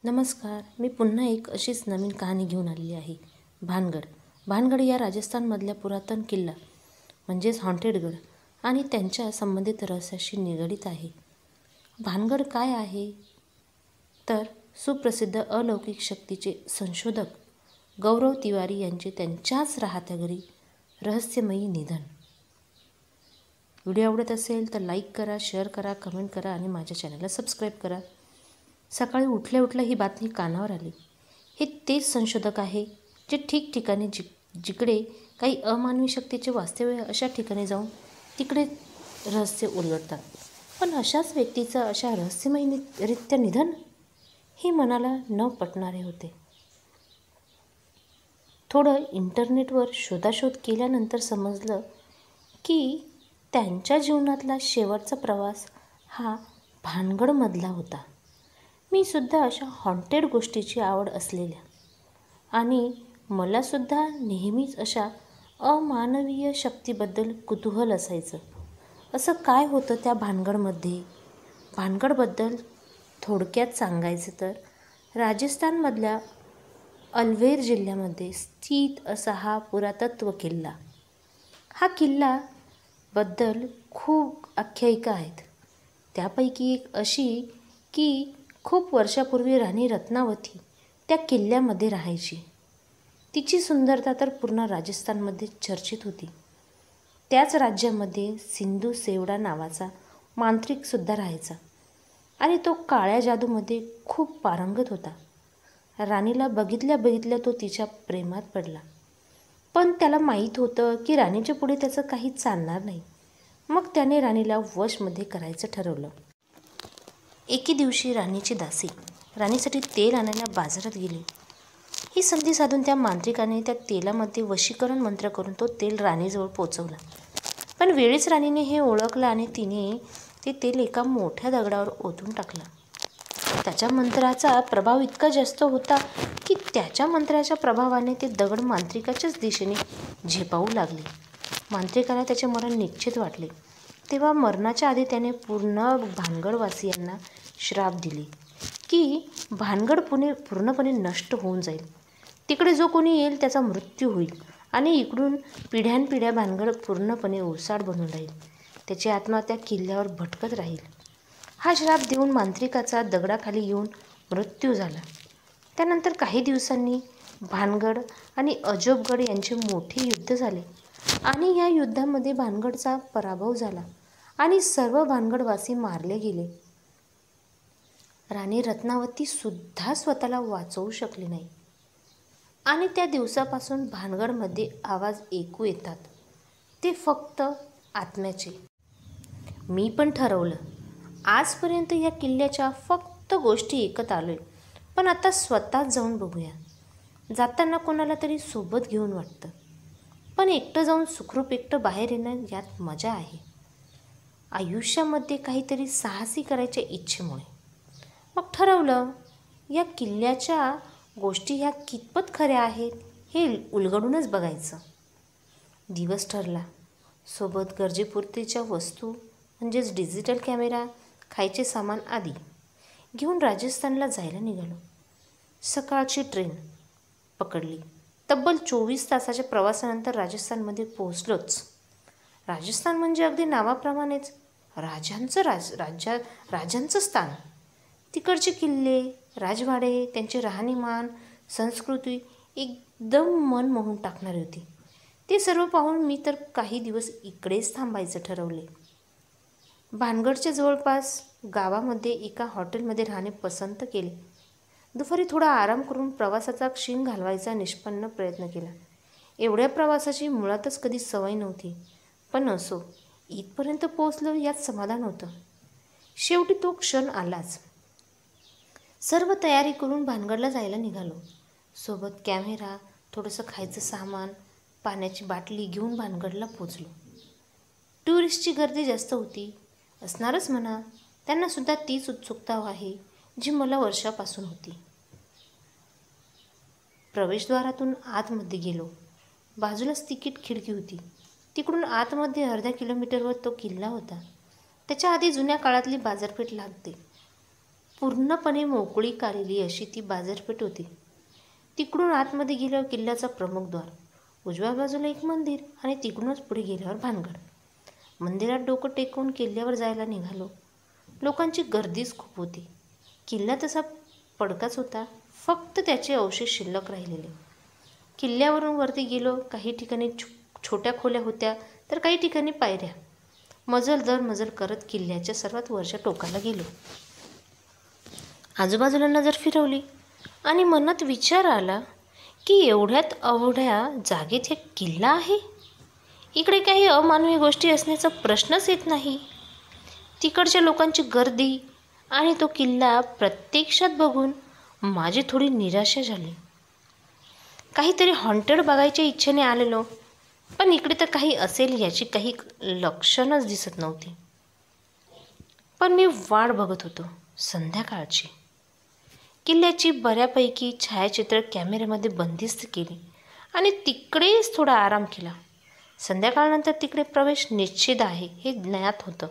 नमस्कार. मी पुन्हा एक अशीच नवीन कहाणी घेऊन आलेली आहे. भानगड या राजस्थानमधल्या पुरातन किल्ला म्हणजेच हॉन्टेडगड आणि त्यांच्या संबंधित रहस्याशी निगडीत आहे. भानगड काय आहे तर सुप्रसिद्ध अलौकिक शक्तीचे संशोधक गौरव तिवारी यांचे त्यांच्याच राहत्या घरी रहस्यमयी निधन. व्हिडिओ आवडत असेल तर लाईक करा, शेअर करा, कमेंट करा आणि माझ्या चॅनलला सबस्क्राईब करा. सकाळी उठल्या ही बातमी कानावर आली. हे तेच संशोधक आहे जे ठिकठिकाणी जिकडे काही अमानवी शक्तीचे वास्तव्य अशा ठिकाणी जाऊन तिकडे रहस्य उलगडतात. पण अशाच व्यक्तीचं अशा रहस्यमयीरित्या निधन हे मनाला न पटणारे होते. थोडं इंटरनेटवर शोधाशोध केल्यानंतर समजलं की त्यांच्या जीवनातला शेवटचा प्रवास हा भानगडमधला होता. मी सुद्धा अशा हॉन्टेड गोष्टीची आवड असलेल्या आणि मलासुद्धा नेहमीच अशा अमानवीय शक्तीबद्दल कुतूहल असायचं. असं काय होतं त्या भानगडमध्ये? भानगडबद्दल थोडक्यात सांगायचं तर राजस्थानमधल्या अलवेर जिल्ह्यामध्ये स्थित असा हा पुरातत्व किल्ला. हा किल्ल्याबद्दल खूप आख्यायिका आहेत. त्यापैकी एक अशी की खूप वर्षापूर्वी राणी रत्नावती त्या किल्ल्यामध्ये राहायची. तिची सुंदरता तर पूर्ण राजस्थानमध्ये चर्चित होती. त्याच राज्यामध्ये सिंधू सेवडा नावाचा मांत्रिकसुद्धा राहायचा आणि तो काळ्या जादूमध्ये खूप पारंगत होता. राणीला बघितल्या तो तिच्या प्रेमात पडला. पण त्याला माहीत होतं की राणीच्या पुढे त्याचं काही चालणार नाही. मग त्याने राणीला वशमध्ये करायचं ठरवलं. एके दिवशी राणीची दासी राणीसाठी तेल आणायला बाजारात गेली. ही संधी साधून त्या मांत्रिकाने त्या तेलामध्ये वशीकरण मंत्र करून तो तेल राणीजवळ पोचवला. पण वेळीच राणीने हे ओळखलं आणि तिने ते तेल एका मोठ्या दगडावर ओतून टाकलं. त्याच्या मंत्राचा प्रभाव इतका जास्त होता की त्याच्या मंत्राच्या प्रभावाने ते दगड मांत्रिकाच्याच दिशेने झेपावू लागले. मांत्रिकाला त्याचे मरण निश्चित वाटले. तेव्हा मरणाच्या आधी त्याने पूर्ण भानगडवासियांना श्राप दिले की भानगड पूर्णपणे नष्ट होऊन जाईल. तिकडे जो कोणी येईल त्याचा मृत्यू होईल आणि इकडून पिढ्यानपिढ्या भानगड पूर्णपणे ओसाड बनून राहील. त्याची आत्मा त्या किल्ल्यावर भटकत राहील. हा श्राप देऊन मांत्रिकाचा दगडाखाली येऊन मृत्यू झाला. त्यानंतर काही दिवसांनी भानगड आणि अजोबगड यांचे मोठे युद्ध झाले आणि या युद्धामध्ये भानगडचा पराभव झाला आणि सर्व भानगडवासी मारले गेले. राणी रत्नावती सुद्धा स्वतःला वाचवू शकली नाही आणि त्या दिवसापासून भानगडमध्ये आवाज ऐकू येतात ते फक्त आत्म्याचे. मी पण ठरवलं आजपर्यंत या किल्ल्याच्या फक्त गोष्टी ऐकत आलोय, पण आता स्वतःच जाऊन बघूया. जाताना कोणाला तरी सोबत घेऊन वाटतं, पण एकटं जाऊन सुखरूप एकटं बाहेर येणं यात मजा आहे. आयुष्यामध्ये काहीतरी साहसी करायच्या इच्छेमुळे मग ठरवलं या किल्ल्याच्या गोष्टी ह्या कितपत खऱ्या आहेत हे उलगडूनच बघायचं. दिवस ठरला. सोबत गरजेपुरतीच्या वस्तू म्हणजेच डिजिटल कॅमेरा, खायचे सामान आदी घेऊन राजस्थानला जायला निघालो. सकाळची ट्रेन पकडली. तब्बल 24 तासाच्या प्रवासानंतर राजस्थानमध्ये पोहोचलोच. राजस्थान म्हणजे अगदी नावाप्रमाणेच राजांचं स्थान. तिकडचे किल्ले, राजवाडे, त्यांचे राहणीमान, संस्कृती एकदम मन मोहून टाकणारी होती. ते सर्व पाहून मी तर काही दिवस इकडेच थांबायचं ठरवले. भानगडच्या जवळपास गावामध्ये एका हॉटेलमध्ये राहणे पसंत केले. दुपारी थोडा आराम करून प्रवासाचा क्षीण घालवायचा निष्पन्न प्रयत्न केला. एवढ्या प्रवासाची मुळातच कधी सवय नव्हती, पण असो, इथपर्यंत पोहोचलो यात समाधान होतं. शेवटी तो क्षण आलाच. सर्व तयारी करून भानगडला जायला निघालो. सोबत कॅमेरा, थोडंसं खायचं सामान, पाण्याची बाटली घेऊन भानगडला पोचलो. टुरिस्टची गर्दी जास्त होती, असणारच म्हणा. त्यांनासुद्धा तीच उत्सुकता आहे जी मला वर्षापासून होती. प्रवेशद्वारातून आतमध्ये गेलो. बाजूलाच तिकीट खिडकी होती. तिकडून आतमध्ये अर्ध्या किलोमीटरवर तो किल्ला होता. त्याच्या आधी जुन्या काळातली बाजारपेठ लागते. पूर्णपणे मोकळी आलेली अशी ती बाजारपेठ होती. तिकडून आतमध्ये गेल्यावर किल्ल्याचा प्रमुख द्वार, उजव्या बाजूला एक मंदिर आणि तिकडूनच पुढे गेल्यावर भानगड. मंदिरात डोकं टेकवून किल्ल्यावर जायला निघालो. लोकांची गर्दीच खूप होती. किल्ला तसा पडकाच होता, फक्त त्याचे अवशेष शिल्लक राहिलेले. किल्ल्यावरून वरती गेलो. काही ठिकाणी छोट्या खोल्या होत्या तर काही ठिकाणी पायऱ्या. मजल दर मजल करत किल्ल्याच्या सर्वात वरच्या टोकाला गेलो. आजूबाजूला नजर फिरवली आणि मनात विचार आला की एवढ्यात अवढ्या जागेत एक किल्ला आहे. इकडे काही अमानवी गोष्टी असण्याचा प्रश्नच येत नाही. तिकडच्या लोकांची गर्दी आणि तो किल्ला प्रत्यक्षात बघून माझी थोडी निराशा झाली. काहीतरी हॉन्टेड बघायच्या इच्छेने आलेलो, पण इकडे तर काही असेल याची काही लक्षणच दिसत नव्हती. पण मी वाट बघत होतो संध्याकाळची. किल्ल्याची बऱ्यापैकी छायाचित्र कॅमेऱ्यामध्ये बंदिस्त केली आणि तिकडेच थोडा आराम केला. संध्याकाळनंतर तिकडे प्रवेश निषिद्ध आहे हे ज्ञात होतं,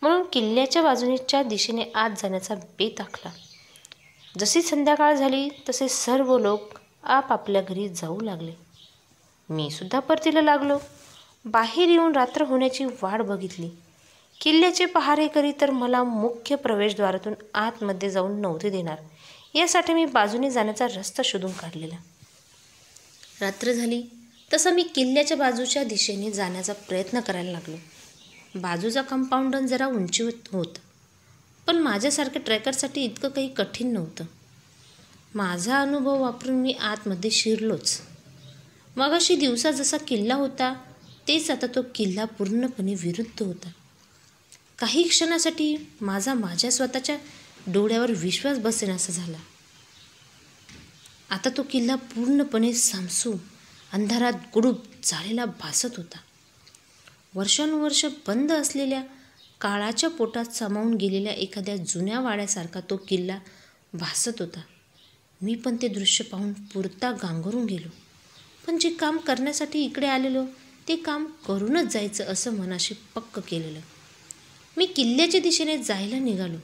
म्हणून किल्ल्याच्या बाजूच्या दिशेने आत जाण्याचा बेत आखला. जशी संध्याकाळ झाली तसे सर्व लोक आपापल्या घरी जाऊ लागले. मी सुद्धा परतीला लागलो. बाहेर येऊन रात्र होण्याची वाट बघितली. किल्ल्याचे पहारेकरी तर मला मुख्य प्रवेशद्वारातून आतमध्ये जाऊन नव्हते देणार, यासाठी मी बाजूने जाण्याचा रस्ता शोधून काढलेला. रात्र झाली तसं मी किल्ल्याच्या बाजूच्या दिशेने जाण्याचा प्रयत्न करायला लागलो. बाजूचा कंपाऊंड जरा उंचीवर होतं, पण माझ्यासारख्या ट्रेकरसाठी इतकं काही कठीण नव्हतं. माझा अनुभव वापरून मी आतमध्ये शिरलोच. मगाशी दिवसा जसा किल्ला होता तेच आता तो किल्ला पूर्णपणे विरुद्ध होता. काही क्षणासाठी माझ्या स्वतःच्या डोळ्यावर विश्वास बसेनासा झाला. आता तो किल्ला पूर्णपणे सामसूम अंधारात गुडूप झालेला भासत होता. वर्षानुवर्ष बंद असलेल्या काळाच्या पोटात सामावून गेलेल्या एखाद्या जुन्या वाड्यासारखा तो किल्ला भासत होता. मी पण ते दृश्य पाहून पुरता गांगरून गेलो. पण जे काम करण्यासाठी इकडे आलेलो ते काम करूनच जायचं असं मनाशी पक्क केलेलं. मी किल्ल्याच्या दिशेने जायला निघालो.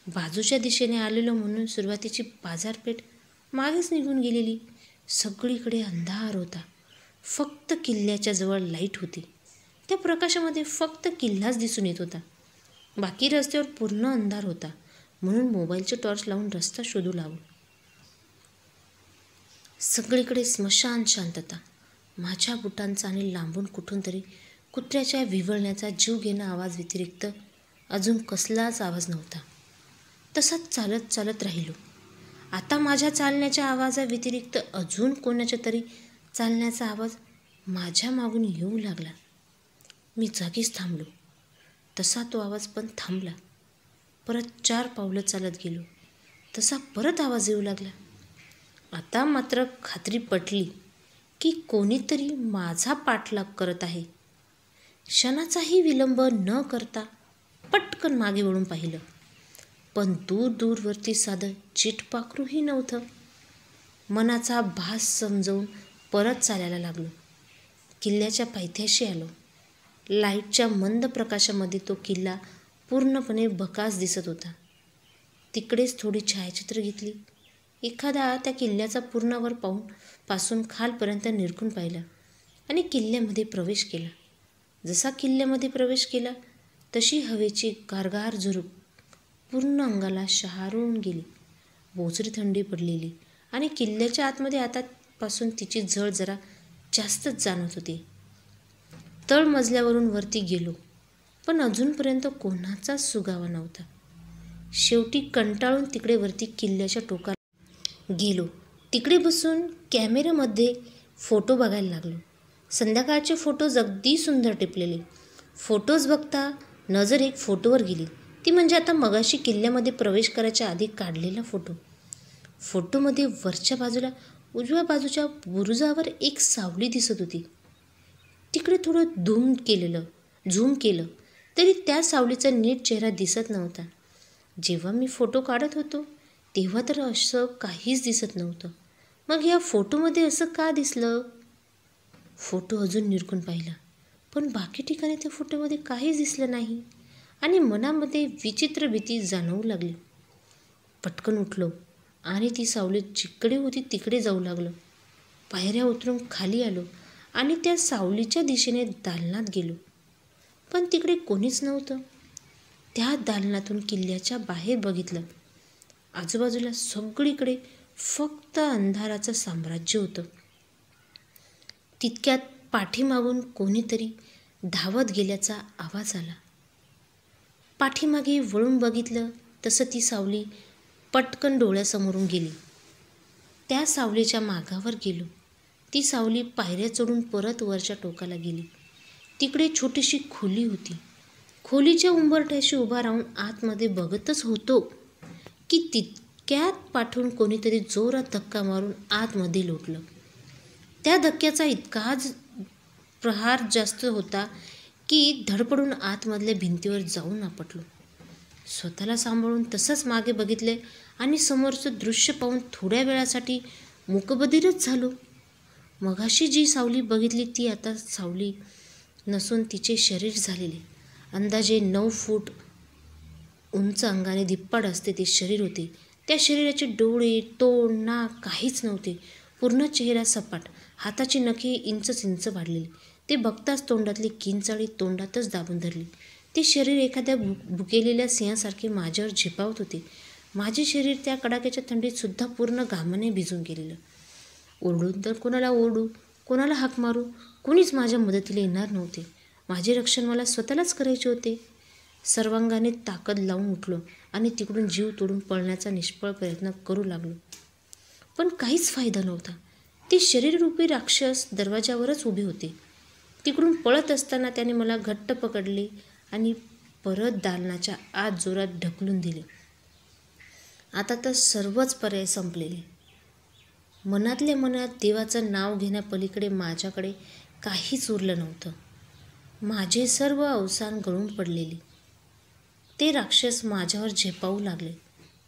बाजूच्या दिशेने आलेलो म्हणून सुरुवातीची बाजारपेठ मागेच निघून गेलेली. सगळीकडे अंधार होता. फक्त किल्ल्याच्या जवळ लाईट होती. त्या प्रकाशामध्ये फक्त किल्लाच दिसून येत होता. बाकी रस्त्यावर पूर्ण अंधार होता, म्हणून मोबाईलचे टॉर्च लावून रस्ता शोधू लागलो. सगळीकडे स्मशान शांतता. माझ्या बुटांचा आणि लांबून कुठून तरी कुत्र्याच्या विव्हळण्याचा जीव घेणा आवाज व्यतिरिक्त अजून कसलाच आवाज नव्हता. तसाच चालत चालत राहिलो. आता माझ्या चालण्याच्या आवाजाव्यतिरिक्त अजून कोणाच्या तरी चालण्याचा आवाज माझ्या मागून येऊ लागला. मी जागीच थांबलो. तसा तो आवाज पण थांबला. परत 4 पावलं चालत गेलो. तसा परत आवाज येऊ लागला. आता मात्र खात्री पटली की कोणीतरी माझा पाठलाग करत आहे. क्षणाचाही विलंब न करता पटकन मागे वळून पाहिलं, पण दूरवरती साधं चिटपाखरूही नव्हतं. मनाचा भास समजवून परत चालायला लागलो. किल्ल्याच्या पायथ्याशी आलो. लाईटच्या मंद प्रकाशामध्ये तो किल्ला पूर्णपणे भकास दिसत होता. तिकडेच थोडी छायाचित्र घेतली. एखादा त्या किल्ल्याचा पूर्णावर पासून खालपर्यंत निरखून पाहिला आणि किल्ल्यामध्ये प्रवेश केला. जसा किल्ल्यामध्ये प्रवेश केला तशी हवेची गारगार झुरूप पूर्ण अंगाला शहारून गेली. बोचरी थंडी पडलेली आणि किल्ल्याच्या आतमध्ये आतापासून तिची झळ जरा जास्तच जाणवत होती. तळमजल्यावरून वरती गेलो, पण अजूनपर्यंत कोणाचाच सुगावा नव्हता. शेवटी कंटाळून तिकडे वरती किल्ल्याच्या टोकाला गेलो. तिकडे बसून कॅमेऱ्यामध्ये फोटो बघायला लागलो. संध्याकाळचे फोटोज अगदी सुंदर टिपलेले. फोटोज बघता नजर एक फोटोवर गेली, ती म्हणजे आता मगाशी किल्ल्यामध्ये प्रवेश करायच्या आधी काढलेला फोटो. फोटोमध्ये वरच्या बाजूला उजव्या बाजूच्या बुरुजावर एक सावली दिसत होती. तिकडे थोडं झूम केलं तरी त्या सावलीचा नीट चेहरा दिसत नव्हता. जेव्हा मी फोटो काढत होतो तेव्हा तर असं काहीच दिसत नव्हतं. मग या फोटोमध्ये असं का दिसलं? फोटो अजून निरखून पाहिला, पण बाकी ठिकाणी त्या फोटोमध्ये काहीच दिसलं नाही. आणि मनामध्ये विचित्र भीती जाणवू लागली. पटकन उठलो आणि ती सावली जिकडे होती तिकडे जाऊ लागलो. पायऱ्या उतरून खाली आलो आणि त्या सावलीच्या दिशेने दालनात गेलो. पण तिकडे कोणीच नव्हतं. त्या दालनातून किल्ल्याच्या बाहेर बघितलं. आजूबाजूला सगळीकडे फक्त अंधाराचं साम्राज्य होतं. तितक्यात पाठीमागून कोणीतरी धावत गेल्याचा आवाज आला. पाठीमागे वळून बघितलं तसं ती सावली पटकन डोळ्यासमोरून गेली. त्या सावलीच्या मागावर गेलो. ती सावली पायऱ्या चढून परत वरच्या टोकाला गेली. तिकडे छोटीशी खोली होती. खोलीच्या उंबरठ्याशी उभा राहून आतमध्ये बघतच होतो की तितक्यात पाठून कोणीतरी जोरात धक्का मारून आतमध्ये लोटलं. त्या धक्क्याचा इतकाच प्रहार जास्त होता की धडपडून आतमधल्या भिंतीवर जाऊन आपटलो. स्वतःला सांभाळून तसंच मागे बघितले आणि समोरचं दृश्य पाहून थोड्या वेळासाठी मूकबधीरच झालो. मगाशी जी सावली बघितली ती आता सावली नसून तिचे शरीर झालेले, अंदाजे 9 फूट उंच, अंगाने धिप्पाड असते ते शरीर होते. त्या शरीराचे डोळे, तोंड, नाक काहीच नव्हते. पूर्ण चेहरा सपाट, हाताची नखे इंच वाढलेली. ते बघताच तोंडातली किंचाळी तोंडातच दाबून धरली. ते शरीर एखाद्या भुकेलेल्या सिंहासारखे माझ्यावर झेपावत होते. माझे शरीर त्या कडाक्याच्या थंडीत सुद्धा पूर्ण घामाने भिजून गेलेलं. ओरडून तर कोणाला ओरडू, कोणाला हाक मारू, कोणीच माझ्या मदतीला येणार नव्हते. माझे रक्षण मला स्वतःलाच करायचे होते. सर्वांगाने ताकद लावून उठलो आणि तिकडून जीव तोडून पळण्याचा निष्फळ प्रयत्न करू लागलो. पण काहीच फायदा नव्हता. ते शरीररूपी राक्षस दरवाजावरच उभे होते. तिकडून पळत असताना त्याने मला घट्ट पकडले आणि परत दालनाच्या आत जोरात ढकलून दिले. आता तर सर्वच पर्याय संपलेले. मनातल्या मनात देवाचं नाव घेण्यापलीकडे माझ्याकडे काहीच उरलं नव्हतं. माझे सर्व अवसान गळून पडलेले. ते राक्षस माझ्यावर झेपावू लागले.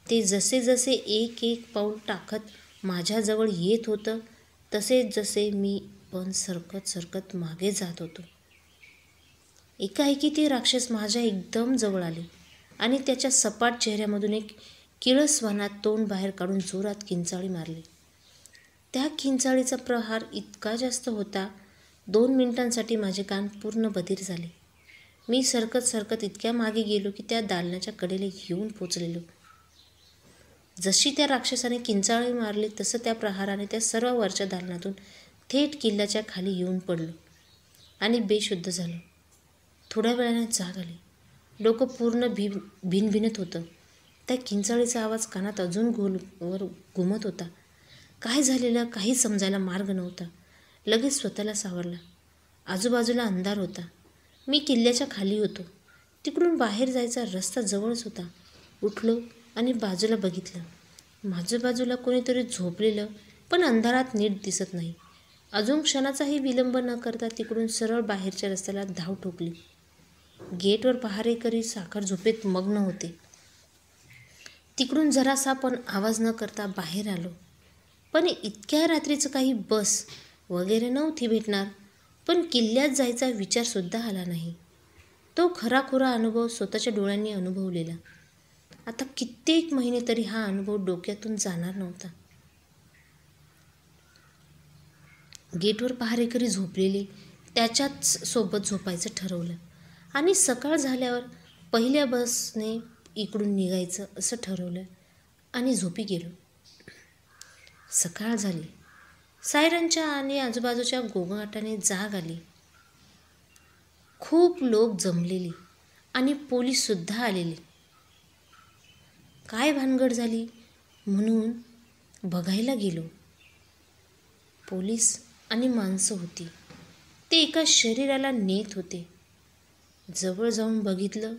ते जसे जसे एक एक पाऊल टाकत माझ्याजवळ येत होतं जसे मी पण सरकत मागे जात होतो. एकाएकी ते राक्षस माझ्या एकदम जवळ आले आणि त्याच्या सपाट चेहऱ्यामधून एक किळसवाना तोंड बाहेर काढून जोरात किंचाळी मारली. त्या किंचाळीचा प्रहार इतका जास्त होता, 2 मिनिटांसाठी माझे कान पूर्ण बधीर झाले. मी सरकत इतक्या मागे गेलो की त्या दालनाच्या कडेला येऊन पोचलेलो. जशी त्या राक्षसाने किंचाळी मारली तसं त्या प्रहाराने त्या सर्व वरच्या दालनातून थेट किल्ल्याच्या खाली येऊन पडलो आणि बेशुद्ध झालो. थोड्या वेळाने जाग आली. डोकं पूर्ण भिनभिनत होतं. त्या किंचाळीचा आवाज कानात अजून वर घुमत होता. काय झालेलं काही समजायला मार्ग नव्हता. लगेच स्वतःला सावरला. आजूबाजूला अंधार होता. मी किल्ल्याच्या खाली होतो. तिकडून बाहेर जायचा रस्ता जवळच होता. उठलो आणि बाजूला बघितलं. माझ्या बाजूला कोणीतरी झोपलेलं, पण अंधारात नीट दिसत नाही. अजून क्षणाचाही विलंब न करता तिकडून सरळ बाहेरच्या रस्त्याला धाव ठोकली. गेटवर पहारेकरी साखर झोपेत मग्न होते. तिकडून जरासा पण आवाज न करता बाहेर आलो. पण इतक्या रात्रीचं काही बस वगैरे नव्हती भेटणार. पण किल्ल्यात जायचा विचारसुद्धा आला नाही. तो खराखुरा अनुभव स्वतःच्या डोळ्यांनी अनुभवलेला. आता कित्येक महिने तरी हा अनुभव डोक्यातून जाणार नव्हता. गेटवर पहारेकरी झोपलेले, त्याच्याच सोबत झोपायचं ठरवलं आणि सकाळ झाल्यावर पहिल्या बसने इकडून निघायचं असं ठरवलं आणि झोपी गेलो. सकाळ झाली. सायरनच्या आणि आजूबाजूच्या गोंगाटाने जाग आली. खूप लोक जमलेली आणि पोलीससुद्धा आलेले. काय भानगड झाली म्हणून बघायला गेलो. पोलीस आणि माणसं होती. ते एका शरीराला नेत होते. जवळ जाऊन बघितलं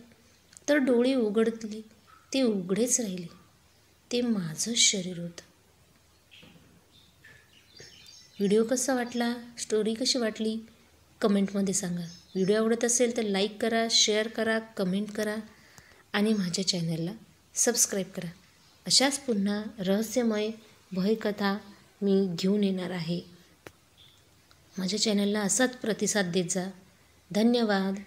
तर डोळे उघडले ते उघडेच राहिले. ते माझंच शरीर होतं. व्हिडिओ कसा वाटला, स्टोरी कशी वाटली कमेंटमध्ये सांगा. व्हिडिओ आवडत असेल तर लाईक करा, शेअर करा, कमेंट करा आणि माझ्या चॅनलला सबस्क्राईब करा. अशाच पुन्हा रहस्यमय भयकथा मी घेऊन येणार आहे. माझ्या चॅनलला असाच प्रतिसाद देत जा. धन्यवाद.